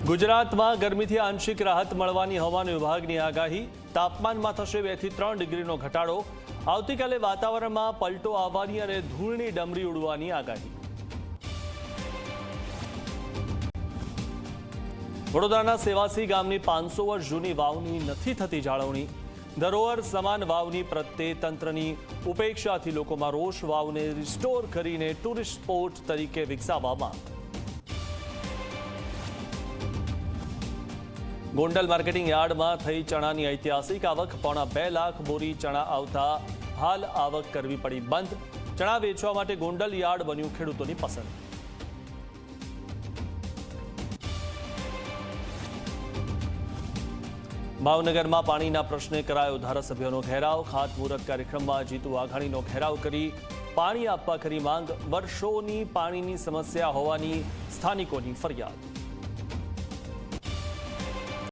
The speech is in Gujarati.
ગુજરાતમાં ગરમીથી આંશિક રાહત મળવાની હવામાન વિભાગની આગાહી। તાપમાનમાં થશે 2 થી 3 ડિગ્રીનો ઘટાડો। આવતીકાલે વાતાવરણમાં પલટો આવવાની અને ધૂળની ડમરી ઉડવાની આગાહી। વડોદરાના સેવાસી ગામની 500 વર્ષ જૂની વાવની નથી થતી જાળવણી। ધરોહર સમાન વાવની પ્રત્યે તંત્રની ઉપેક્ષાથી લોકોમાં રોષ। વાવને રિસ્ટોર કરીને ટુરિસ્ટ સ્પોટ તરીકે વિકસાવવામાં। ગોંડલ માર્કેટિંગ યાર્ડમાં થઈ ચણાની ઐતિહાસિક આવક। 2.5 લાખ બોરી ચણા આવતા હાલ આવક કરવી પડી બંધ। ચણા વેચવા માટે ગોંડલ યાર્ડ બન્યું ખેડૂતોની પસંદ। ભાવનગરમાં પાણીના પ્રશ્ને કરાયો ધારાસભ્યોનો ઘેરાવ। ખાતમુહૂર્ત કાર્યક્રમમાં જીતુ વાઘાણીનો ઘેરાવ કરી પાણી આપવા કરી માંગ। વર્ષોની પાણીની સમસ્યા હોવાની સ્થાનિકોની ફરિયાદ।